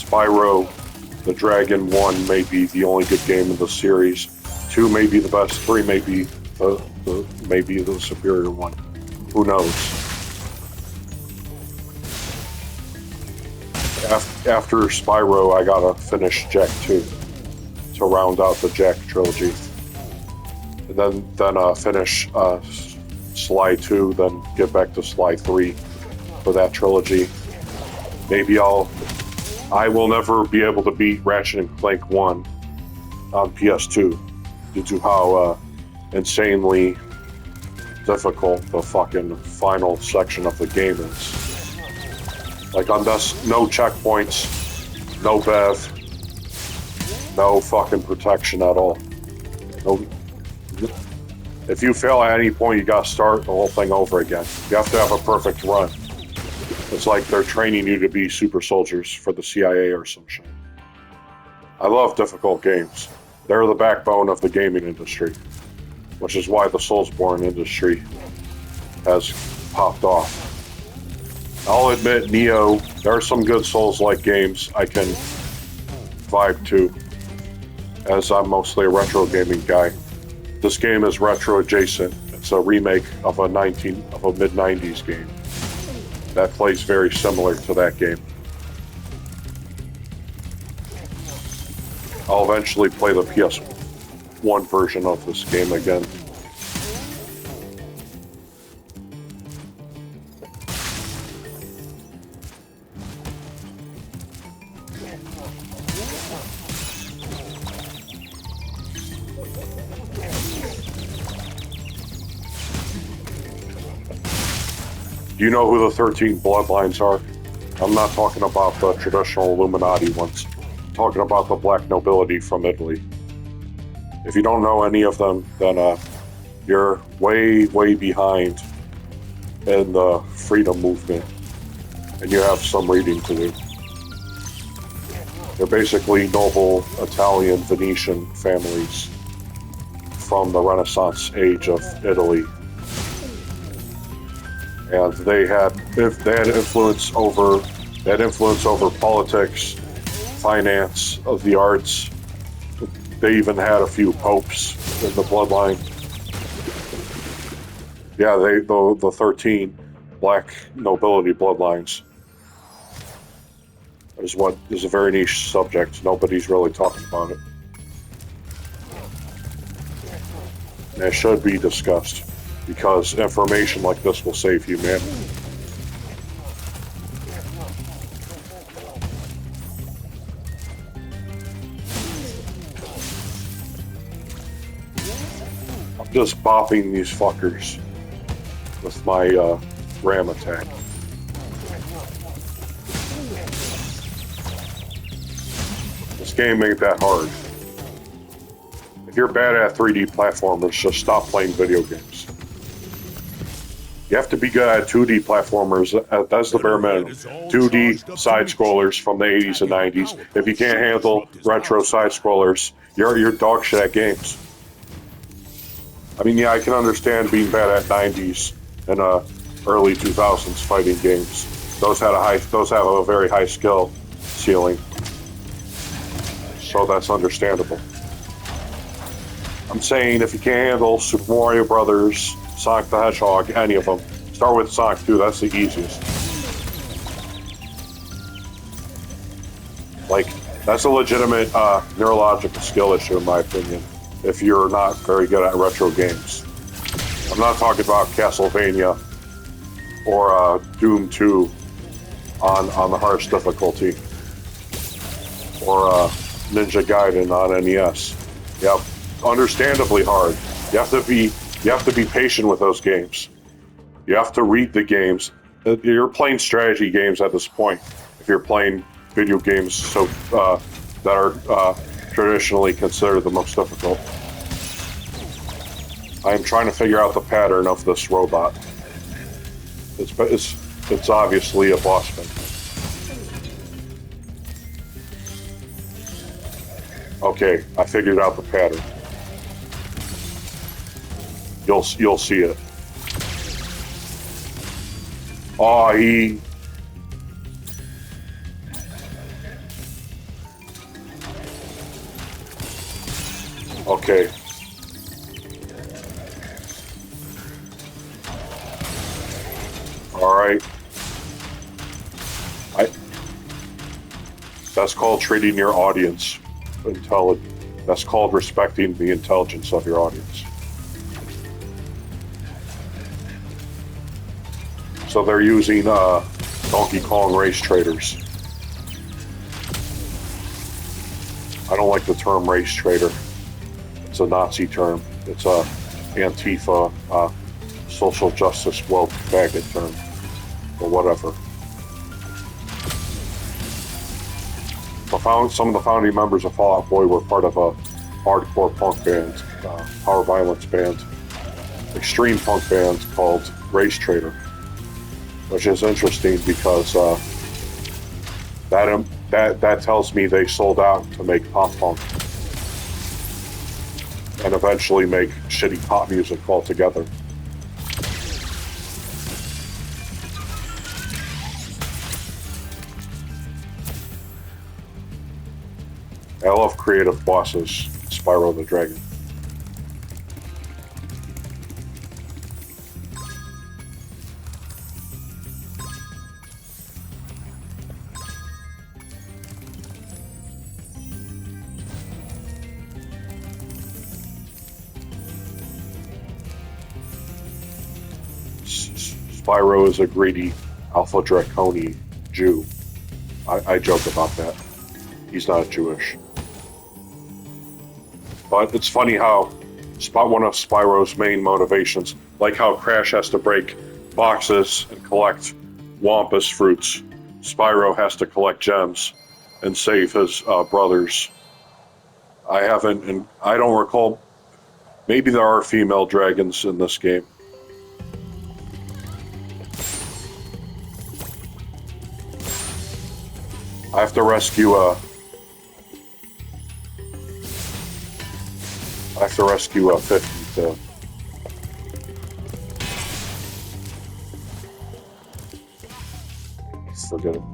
Spyro the Dragon 1 may be the only good game in the series. 2 may be the best. 3 may be the superior one. Who knows? After Spyro, I gotta finish Jak 2 to round out the Jak trilogy. And then finish Sly 2, then get back to Sly 3 for that trilogy. Maybe I will never be able to beat Ratchet and Clank 1 on PS2 due to how insanely difficult the fucking final section of the game is. Like, no checkpoints, no bev, no fucking protection at all. No. If you fail at any point, you gotta start the whole thing over again. You have to have a perfect run. It's like they're training you to be super soldiers for the CIA or some shit. I love difficult games. They're the backbone of the gaming industry, which is why the Soulsborne industry has popped off. I'll admit, Neo, there are some good Souls-like games I can vibe to, as I'm mostly a retro gaming guy. This game is retro adjacent. It's a remake of a mid-90s game that plays very similar to that game. I'll eventually play the PS1 version of this game again. Do you know who the 13 bloodlines are? I'm not talking about the traditional Illuminati ones. I'm talking about the black nobility from Italy. If you don't know any of them, then you're way, way behind in the freedom movement, and you have some reading to do. They're basically noble Italian Venetian families from the Renaissance age of Italy. And they had influence over politics, finance, of the arts. They even had a few popes in the bloodline. Yeah, the 13 black nobility bloodlines is a very niche subject. Nobody's really talking about it. And it should be discussed, because information like this will save humanity. I'm just bopping these fuckers with my ram attack. This game ain't that hard. If you're bad at 3D platformers, just stop playing video games. You have to be good at 2D platformers. That's the bare minimum. 2D side-scrollers from the 80s and 90s. If you can't handle retro side-scrollers, you're dog shit at games. I mean, yeah, I can understand being bad at 90s and early 2000s fighting games. Those have a very high skill ceiling. So that's understandable. I'm saying if you can't handle Super Mario Brothers, Sonic the Hedgehog, any of them, start with Sonic 2, that's the easiest. Like, that's a legitimate neurological skill issue in my opinion, if you're not very good at retro games. I'm not talking about Castlevania or Doom 2 on the hardest difficulty, or Ninja Gaiden on NES. Yep, understandably hard. You have to be patient with those games. You have to read the games. You're playing strategy games at this point. If you're playing video games that are traditionally considered the most difficult. I am trying to figure out the pattern of this robot. It's obviously a boss fight. Okay, I figured out the pattern. You'll see it. Oh, Okay. All right. That's called treating your audience intelligent. That's called respecting the intelligence of your audience. So they're using Donkey Kong race traders. I don't like the term race trader. It's a Nazi term. It's a Antifa, social justice woke faggot term, or whatever. Some of the founding members of Fall Out Boy were part of a hardcore punk band, power violence band, extreme punk band called Race Trader, which is interesting because that tells me they sold out to make pop punk and eventually make shitty pop music altogether. I love creative bosses, Spyro the Dragon. Spyro is a greedy Alpha Draconi Jew. I joke about that. He's not Jewish. But it's funny how one of Spyro's main motivations, like how Crash has to break boxes and collect Wampus fruits, Spyro has to collect gems and save his brothers. I don't recall, maybe there are female dragons in this game. I have to rescue a 50 to... Forget it.